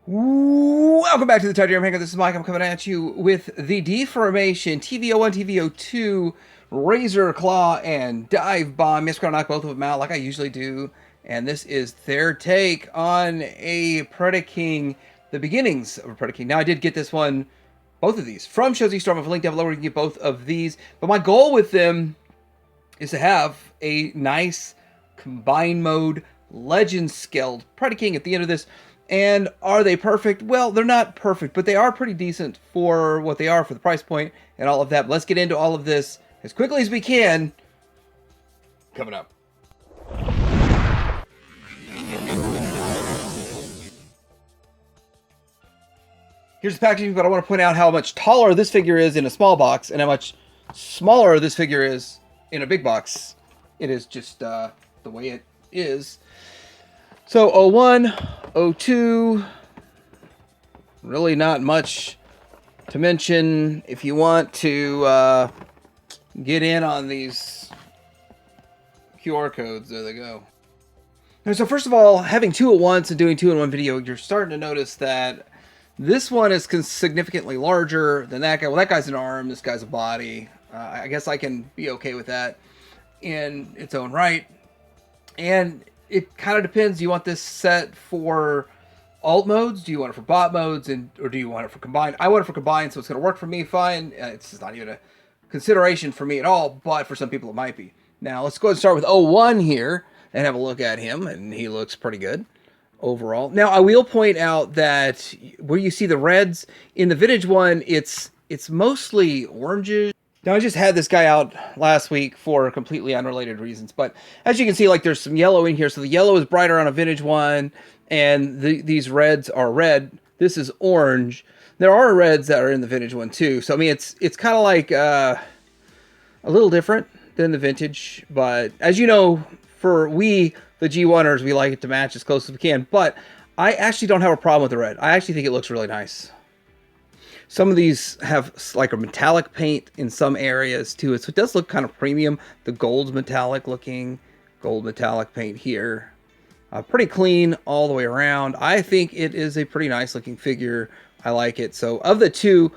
Welcome back to the Titanium Hangar. This is Mike. I'm coming at you with the Deformation TV-01, TV-02, Razorclaw, and Divebomb. Yes, we're going to knock both of them out like I usually do. And this is their take on a Predaking, the beginnings of a Predaking. Now, I did get this one, both of these, from Showzy Storm. I've linked down below where you can get both of these. But my goal with them is to have a nice combined mode legend scaled Predaking at the end of this. And are they perfect? Well, they're not perfect, but they are pretty decent for what they are, for the price point and all of that. But let's get into all of this as quickly as we can. Coming up. Here's the packaging, but I want to point out how much taller this figure is in a small box and how much smaller this figure is in a big box. It is just the way it is. So 01, 02, really not much to mention. If you want to get in on these QR codes, there they go. And so first of all, having two at once and doing two in one video, you're starting to notice that this one is significantly larger than that guy. Well, that guy's an arm, this guy's a body. I guess I can be okay with that in its own right. And it kind of depends. Do you want this set for alt modes? Do you want it for bot modes? Or do you want it for combined? I want it for combined, so it's going to work for me fine. It's not even a consideration for me at all, but for some people it might be. Now, let's go ahead and start with 01 here and have a look at him, and he looks pretty good overall. Now, I will point out that where you see the reds, in the vintage one, it's mostly oranges. Now, I just had this guy out last week for completely unrelated reasons, but as you can see, like, there's some yellow in here. So the yellow is brighter on a vintage one, and these reds are red. This is orange. There are reds that are in the vintage one too. So I mean, it's kind of like a little different than the vintage, but as you know, for the G1ers, we like it to match as close as we can. But I actually don't have a problem with the red. I actually think it looks really nice. Some of these have like a metallic paint in some areas to it, so it does look kind of premium. The gold's metallic looking, gold metallic paint here. Pretty clean all the way around. I think it is a pretty nice looking figure. I like it. So of the two,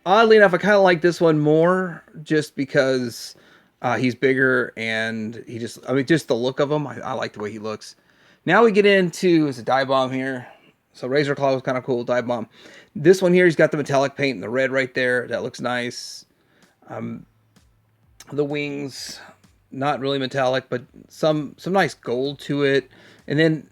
oddly enough, I kind of like this one more just because he's bigger and just the look of him. I like the way he looks. Now we get into, is a Divebomb here. So Razorclaw was kind of cool, Divebomb. This one here, he's got the metallic paint and the red right there. That looks nice. The wings, not really metallic, but some nice gold to it. And then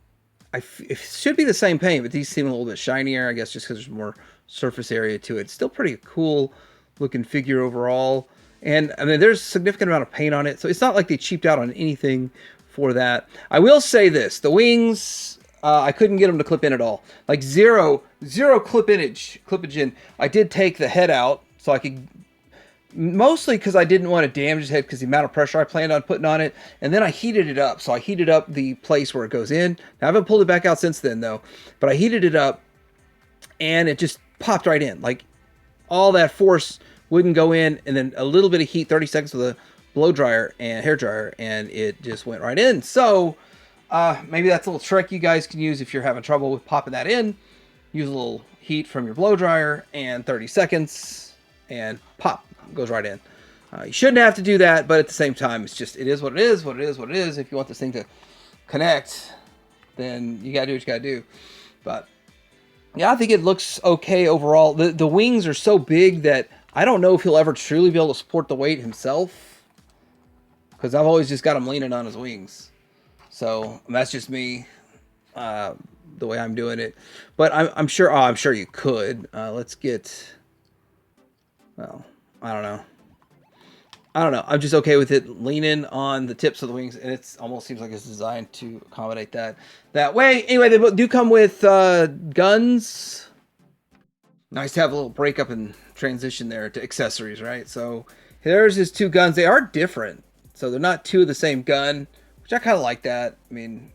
it should be the same paint, but these seem a little bit shinier, I guess, just because there's more surface area to it. Still pretty cool looking figure overall. And I mean, there's a significant amount of paint on it, so it's not like they cheaped out on anything for that. I will say this: the wings, I couldn't get them to clip in at all. Like zero clippage in. I did take the head out so I could, mostly because I didn't want to damage his head because the amount of pressure I planned on putting on it. And then I heated it up. So I heated up the place where it goes in. Now, I haven't pulled it back out since then though, but I heated it up and it just popped right in. Like all that force wouldn't go in, and then a little bit of heat, 30 seconds with a blow dryer and hair dryer, and it just went right in. So maybe that's a little trick you guys can use if you're having trouble with popping that in. Use a little heat from your blow dryer and 30 seconds and pop, goes right in. You shouldn't have to do that, but at the same time, it is what it is, what it is, what it is. If you want this thing to connect, then you gotta do what you gotta do. But yeah, I think it looks okay overall. The wings are so big that I don't know if he'll ever truly be able to support the weight himself, because I've always just got him leaning on his wings. So that's just me, the way I'm doing it. But I'm sure you could. Let's get. Well, I don't know. I'm just okay with it leaning on the tips of the wings, and it almost seems like it's designed to accommodate that way. Anyway, they do come with guns. Nice to have a little breakup and transition there to accessories, right? So there's his two guns. They are different, so they're not two of the same gun, which I kind of like that. I mean,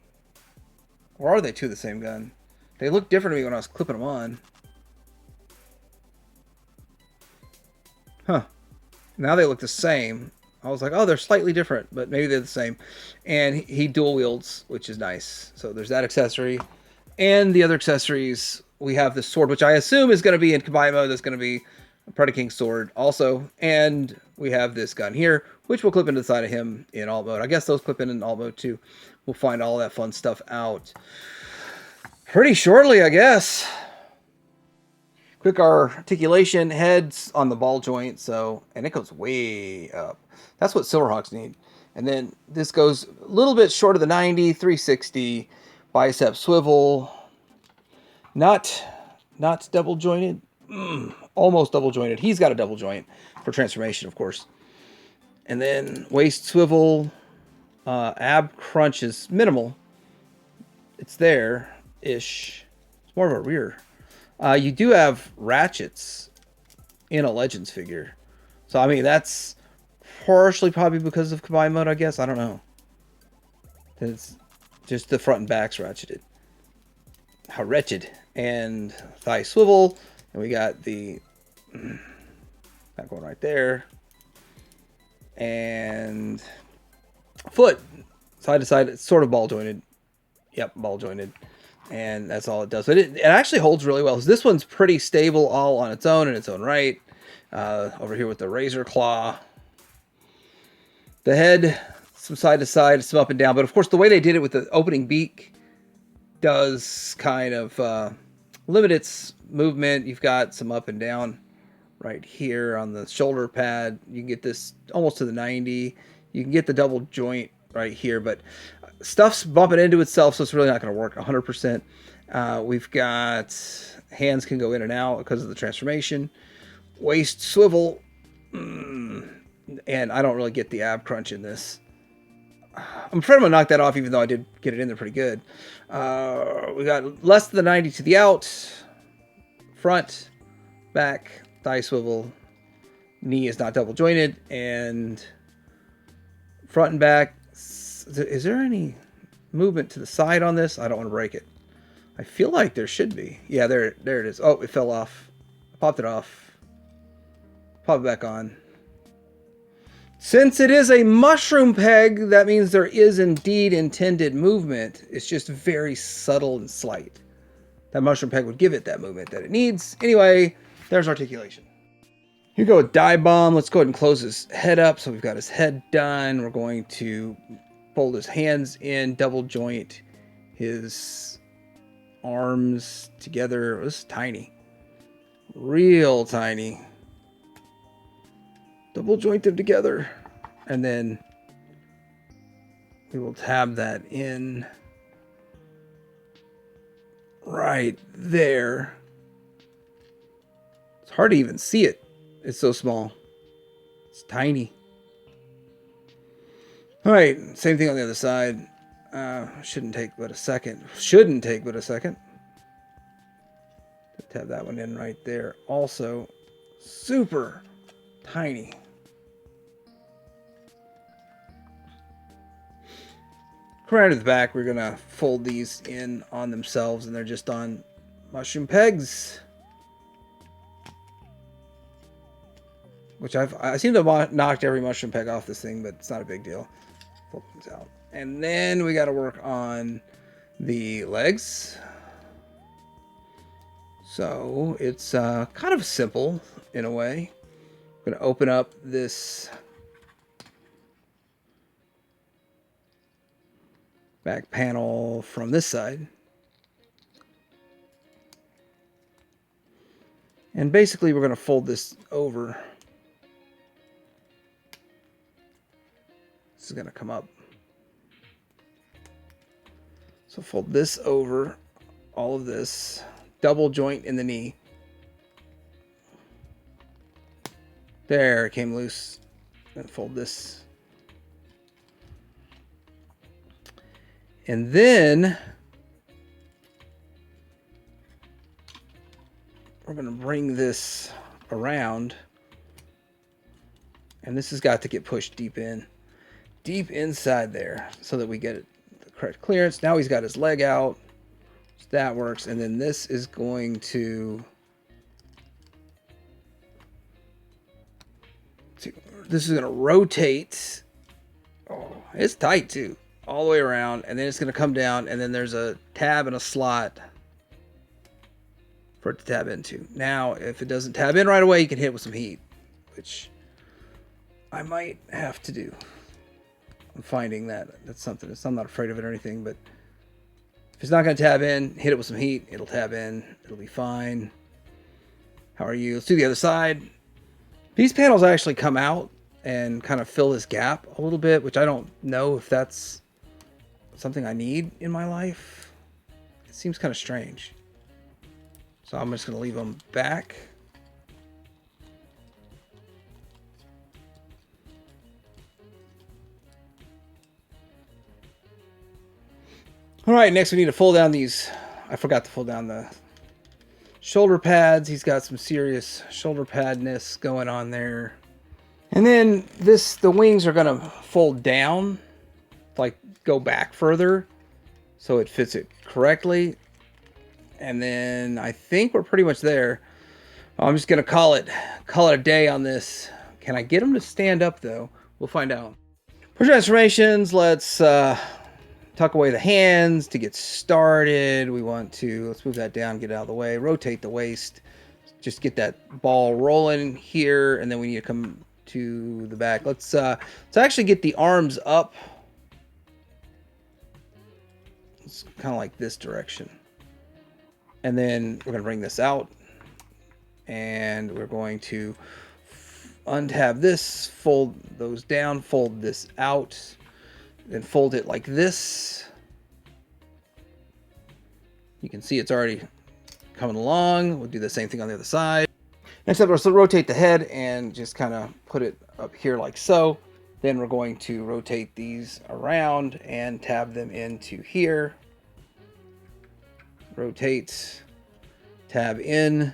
or are they two of the same gun? They look different to me when I was clipping them on. Huh. Now they look the same. I was like, oh, they're slightly different, but maybe they're the same. And he dual wields, which is nice. So there's that accessory. And the other accessories we have this sword, which I assume is going to be in combine mode. That's going to be a Predaking sword also. And we have this gun here, which will clip into the side of him in alt mode. I guess those clip in alt mode too. We'll find all that fun stuff out pretty shortly, I guess. Quick articulation, heads on the ball joint, so, and it goes way up. That's what Silverhawks need. And then this goes a little bit short of the 90, 360, bicep swivel. Not double jointed, almost double jointed. He's got a double joint for transformation, of course. And then waist swivel, ab crunch is minimal. It's there-ish. It's more of a rear. You do have ratchets in a Legends figure. So, I mean, that's partially probably because of combine mode, I guess. I don't know. It's just the front and back's ratcheted. How wretched. And thigh swivel. And we got the... that going right there. And foot. Side to side. It's sort of ball jointed. Yep, ball jointed. And that's all it does. But it actually holds really well. So this one's pretty stable all on its own in its own right. Over here with the Razorclaw. The head, some side to side, some up and down. But of course, the way they did it with the opening beak does kind of limit its movement. You've got some up and down right here on the shoulder pad. You can get this almost to the 90. You can get the double joint right here, but stuff's bumping into itself, so it's really not going to work 100%. We've got hands can go in and out because of the transformation. Waist swivel. And I don't really get the ab crunch in this. I'm afraid I'm going to knock that off, even though I did get it in there pretty good. We got less than the 90 to the out. Front, back, thigh swivel. Knee is not double jointed. And front and back. Is there any movement to the side on this? I don't want to break it. I feel like there should be. Yeah, there it is. Oh, it fell off. I popped it off. Pop it back on. Since it is a mushroom peg, that means there is indeed intended movement. It's just very subtle and slight. That mushroom peg would give it that movement that it needs. Anyway, there's articulation. Here we go with Divebomb. Let's go ahead and close his head up. So we've got his head done. We're going to fold his hands in, double joint his arms together. This is tiny. Real tiny. Double joint them together. And then we will tab that in right there. It's hard to even see it. It's so small. It's tiny. All right, same thing on the other side. Shouldn't take but a second. Shouldn't take but a second. Tab that one in right there. Also, super tiny. Come around to the back. We're going to fold these in on themselves, and they're just on mushroom pegs. Which I seem to have knocked every mushroom peg off this thing, but it's not a big deal. Fold things out. And then we got to work on the legs. So it's kind of simple in a way. I'm going to open up this back panel from this side. And basically we're going to fold this over. This is going to come up. So fold this over, all of this, double joint in the knee. There, it came loose. And fold this. And then we're going to bring this around. And this has got to get pushed deep in. Deep inside there so that we get the correct clearance. Now he's got his leg out. So that works. And then this is going to... This is going to rotate. Oh, it's tight too. All the way around, and then it's going to come down, and then there's a tab and a slot for it to tab into. Now, if it doesn't tab in right away, you can hit it with some heat, which I might have to do. I'm finding that that's something. I'm not afraid of it or anything, but if it's not going to tab in, hit it with some heat. It'll tab in. It'll be fine. How are you? Let's do the other side. These panels actually come out and kind of fill this gap a little bit, which I don't know if that's something I need in my life. It seems kind of strange. So I'm just going to leave them back. All right, next we need to fold down these. I forgot to fold down the shoulder pads. He's got some serious shoulder padness going on there. And then the wings are going to fold down, like go back further so it fits it correctly. And then I think we're pretty much there. I'm just going to call it a day on this. Can I get them to stand up though? We'll find out. For transformations, let's tuck away the hands to get started. Let's move that down, get it out of the way, rotate the waist, just get that ball rolling here, and then we need to come to the back. Let's actually get the arms up. It's kind of like this direction. And then we're going to bring this out, and we're going to untab this, fold those down, fold this out, then fold it like this. You can see it's already coming along. We'll do the same thing on the other side. Next up, we'll rotate the head and just kind of put it up here like so. Then we're going to rotate these around and tab them into here. Rotate, tab in,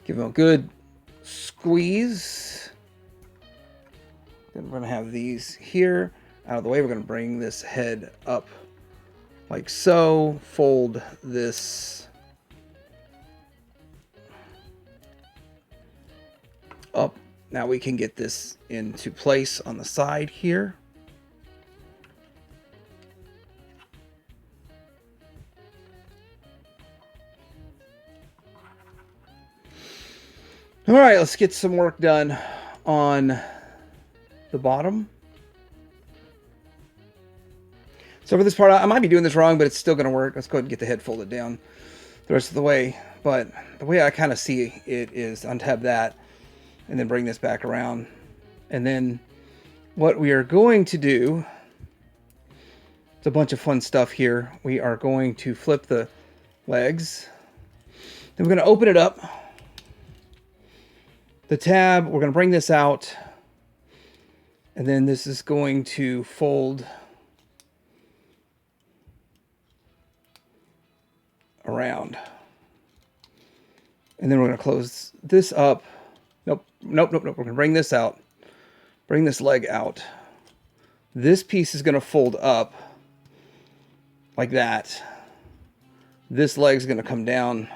give them a good squeeze. Then we're going to have these here out of the way. We're going to bring this head up like so. Fold this up. Now we can get this into place on the side here. All right, let's get some work done on the bottom. So for this part, I might be doing this wrong, but it's still going to work. Let's go ahead and get the head folded down the rest of the way. But the way I kind of see it is untab that and then bring this back around. And then what we are going to do, it's a bunch of fun stuff here. We are going to flip the legs. Then we're going to open it up. The tab, we're going to bring this out. And then this is going to fold around. And then we're going to close this up. Nope. We're going to bring this out. Bring this leg out. This piece is going to fold up like that. This leg's going to come down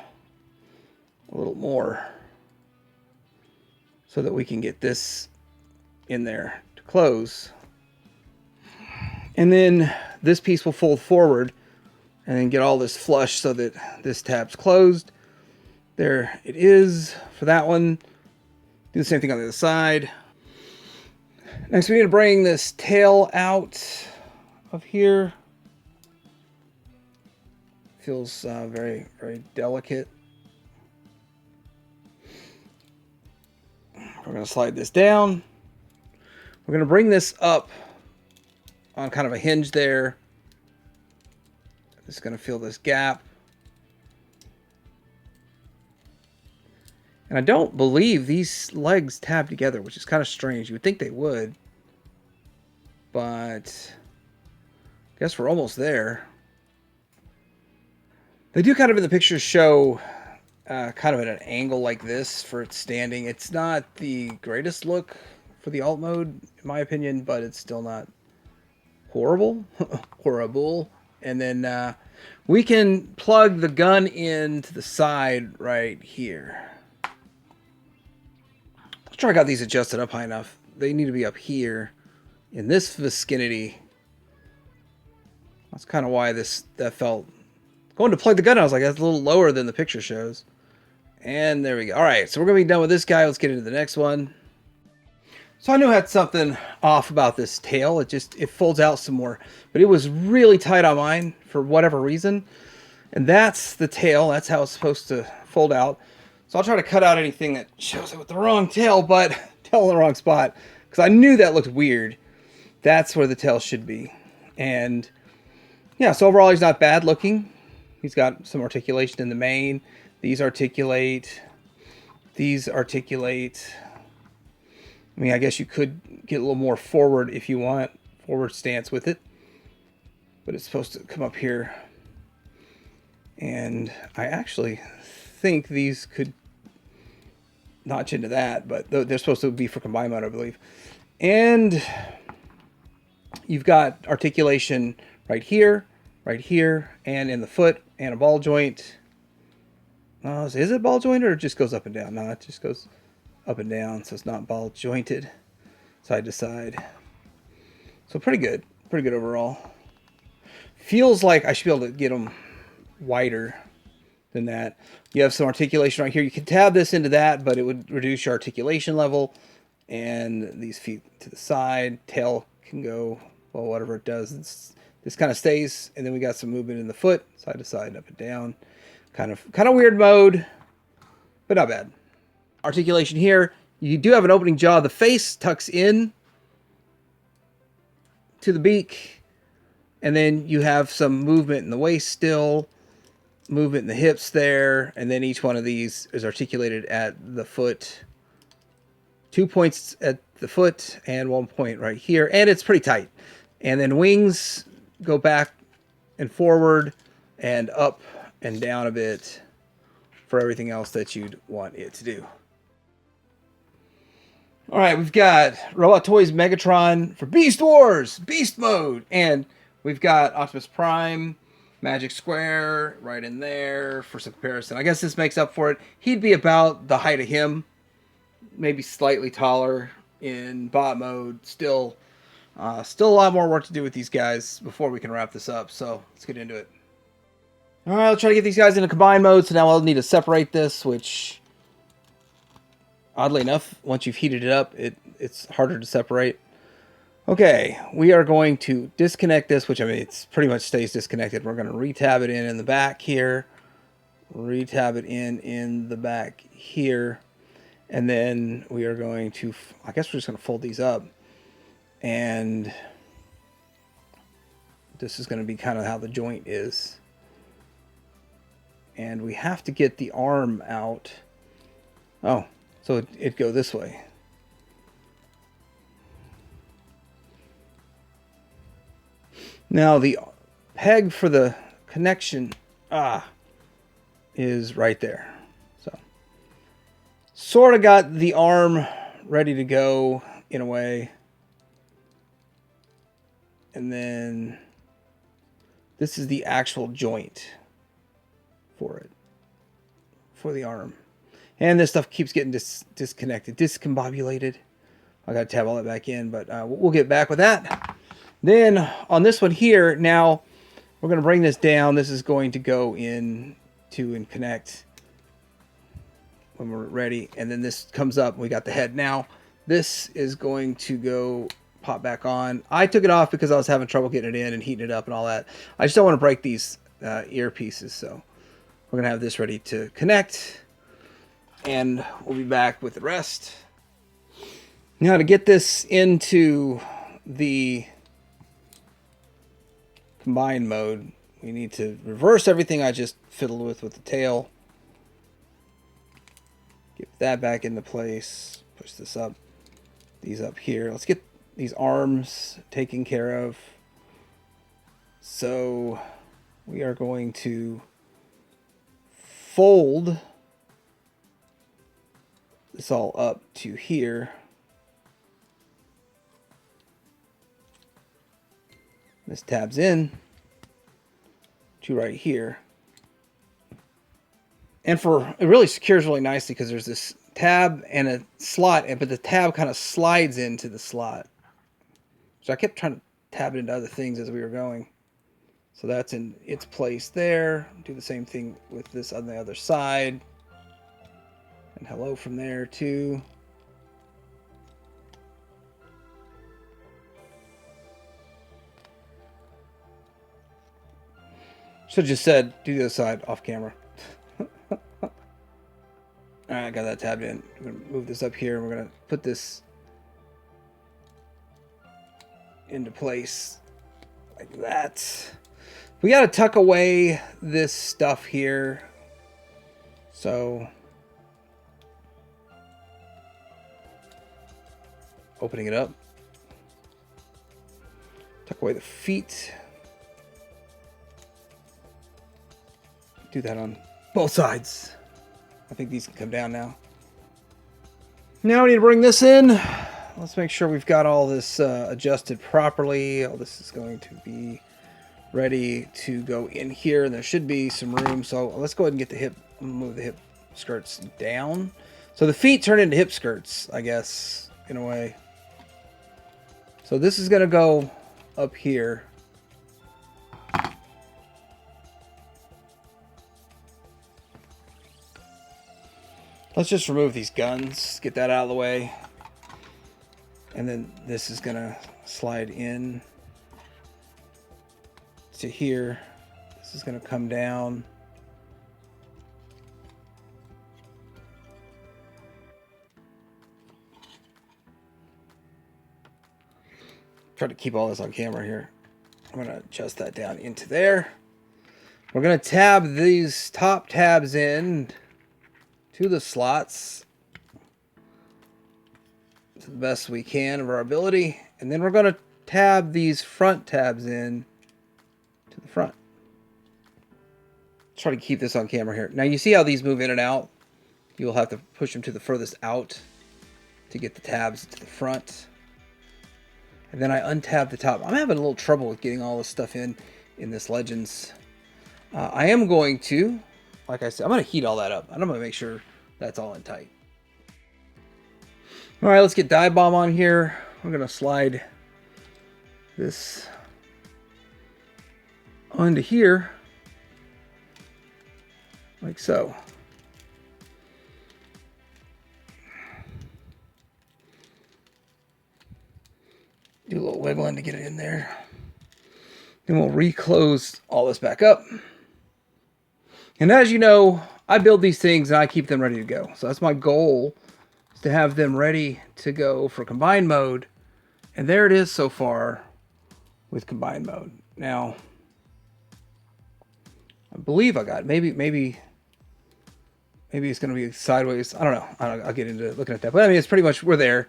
a little more so that we can get this in there to close. And then this piece will fold forward and then get all this flush so that this tab's closed. There it is for that one. Do the same thing on the other side. Next, we need to bring this tail out of here. Feels very, very delicate. We're going to slide this down. We're going to bring this up on kind of a hinge there. It's going to fill this gap. And I don't believe these legs tab together, which is kind of strange. You would think they would. But I guess we're almost there. They do kind of in the pictures show kind of at an angle like this for it standing. It's not the greatest look for the alt mode, in my opinion, but it's still not horrible. Horrible. And then we can plug the gun into the side right here. Let's try I got these adjusted up high enough. They need to be up here in this vicinity. That's kind of why that felt going to plug the gun, I was like, that's a little lower than the picture shows. And there we go. All right, so we're going to be done with this guy. Let's get into the next one. So I knew I had something off about this tail. It folds out some more. But it was really tight on mine for whatever reason. And that's the tail. That's how it's supposed to fold out. So I'll try to cut out anything that shows it with the wrong tail, but tail in the wrong spot. Because I knew that looked weird. That's where the tail should be. And yeah, so overall he's not bad looking. He's got some articulation in the mane. These articulate. These articulate. I mean, I guess you could get a little more forward if you want. Forward stance with it. But it's supposed to come up here. And I actually think these could notch into that. But they're supposed to be for combined mode, I believe. And you've got articulation right here, and in the foot, and a ball joint. Is it ball jointed or it just goes up and down? No, it just goes up and down, so it's not ball jointed, side to side. So pretty good overall. Feels like I should be able to get them wider than that. You have some articulation right here. You can tab this into that, but it would reduce your articulation level. And these feet to the side, tail can go, well, whatever it does. This kind of stays, and then we got some movement in the foot, side to side, up and down. Kind of weird mode, but not bad. Articulation here. You do have an opening jaw. The face tucks in to the beak, and then you have some movement in the waist still, movement in the hips there, and then each one of these is articulated at the foot. 2 points at the foot and 1 point right here, and it's pretty tight. And then wings go back and forward and up and down a bit for everything else that you'd want it to do. All right, we've got Robot Toys Megatron for Beast Wars, Beast Mode, and we've got Optimus Prime, Magic Square right in there for some comparison. I guess this makes up for it. He'd be about the height of him, maybe slightly taller in bot mode. Still a lot more work to do with these guys before we can wrap this up, so let's get into it. All right, let's try to get these guys into combined mode. So now I'll need to separate this, which, oddly enough, once you've heated it up, it's harder to separate. Okay, we are going to disconnect this, which, I mean, it's pretty much stays disconnected. We're going to retab it in the back here. Retab it in the back here. And then we are going to, I guess we're just going to fold these up. And this is going to be kind of how the joint is. And we have to get the arm out. Oh, so it'd go this way. Now the peg for the connection is right there. So sort of got the arm ready to go in a way. And then this is the actual joint for it, for the arm. And this stuff keeps getting disconnected, discombobulated. I got to tab all that back in, but we'll get back with that. Then on this one here, now we're going to bring this down. This is going to go in to and connect when we're ready. And then this comes up. We got the head. Now this is going to go pop back on. I took it off because I was having trouble getting it in and heating it up and all that. I just don't want to break these earpieces, so we're gonna have this ready to connect, and we'll be back with the rest. Now to get this into the combined mode, we need to reverse everything I just fiddled with the tail. Get that back into place. Push this up. These up here. Let's get these arms taken care of. So we are going to fold this all up to here. This tabs in to right here. And it really secures really nicely because there's this tab and a slot, but the tab kind of slides into the slot. So I kept trying to tab it into other things as we were going. So that's in its place there. Do the same thing with this on the other side. And hello from there too. Should have just said, do the other side off camera. Alright, I got that tabbed in. I'm going to move this up here. We're going to put this into place like that. We got to tuck away this stuff here. So, opening it up. Tuck away the feet. Do that on both sides. I think these can come down now. Now we need to bring this in. Let's make sure we've got all this adjusted properly. All this is going to be ready to go in here, and there should be some room. So let's go ahead and get the hip, move the hip skirts down. So the feet turn into hip skirts, I guess, in a way. So this is going to go up here. Let's just remove these guns, get that out of the way. And then this is going to slide in to here. This is going to come down. Try to keep all this on camera here. I'm going to adjust that down into there. We're going to tab these top tabs in to the slots to the best we can of our ability, and then we're going to tab these front tabs in to the front. Try to keep this on camera here. Now you see how these move in and out. You'll have to push them to the furthest out to get the tabs to the front, and then I untab the top. I'm having a little trouble with getting all this stuff in this Legends. I am going to, like I said, I'm going to heat all that up. I'm going to make sure that's all in tight. All right, let's get Divebomb on here. We're going to slide this onto here, like so. Do a little wiggling to get it in there. Then we'll reclose all this back up. And as you know, I build these things and I keep them ready to go. So that's my goal, is to have them ready to go for combined mode. And there it is so far with combined mode. Now, I believe I got it. Maybe it's going to be sideways. I don't know. I'll get into looking at that. But I mean, it's pretty much, we're there.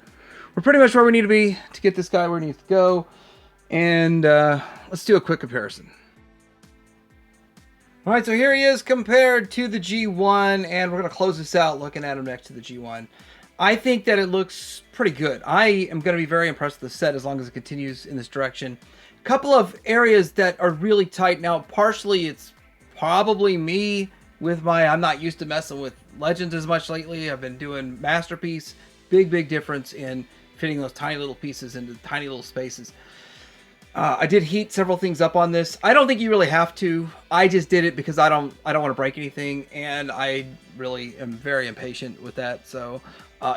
We're pretty much where we need to be to get this guy where he needs to go. And let's do a quick comparison. All right, so here he is compared to the G1, and we're going to close this out looking at him next to the G1. I think that it looks pretty good. I am going to be very impressed with the set as long as it continues in this direction. A couple of areas that are really tight. Now, partially it's probably me with I'm not used to messing with Legends as much lately. I've been doing Masterpiece. Big difference in fitting those tiny little pieces into tiny little spaces. I did heat several things up on this. I don't think you really have to. I just did it because I don't want to break anything, and I really am very impatient with that. So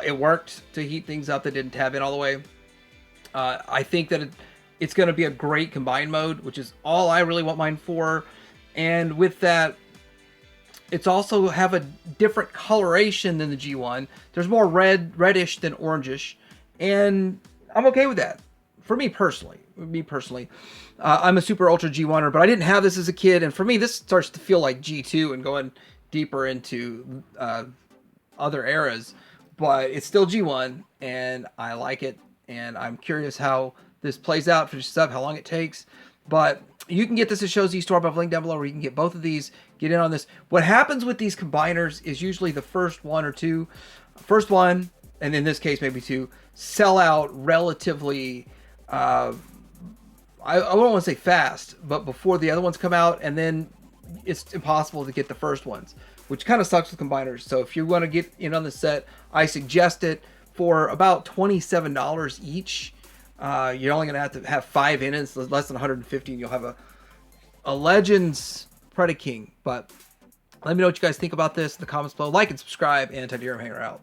it worked to heat things up that didn't tab in all the way. I think that it's going to be a great combined mode, which is all I really want mine for. And with that, it's also have a different coloration than the G1. There's more reddish than orangish, and I'm okay with that. For me personally, I'm a super ultra G1er, but I didn't have this as a kid, and for me, this starts to feel like G2 and going deeper into other eras, but it's still G1, and I like it, and I'm curious how this plays out, finishes up, how long it takes, but you can get this at Shows E Store. I've linked down below where you can get both of these, get in on this. What happens with these combiners is usually the first one, and in this case, maybe two, sell out relatively, I don't want to say fast, but before the other ones come out, and then it's impossible to get the first ones, which kind of sucks with combiners. So if you want to get in on the set, I suggest it for about $27 each. You're only going to have 5 in it, so less than 150, and you'll have a Legends Predaking. But let me know what you guys think about this in the comments below. Like and subscribe, and TV-01 out.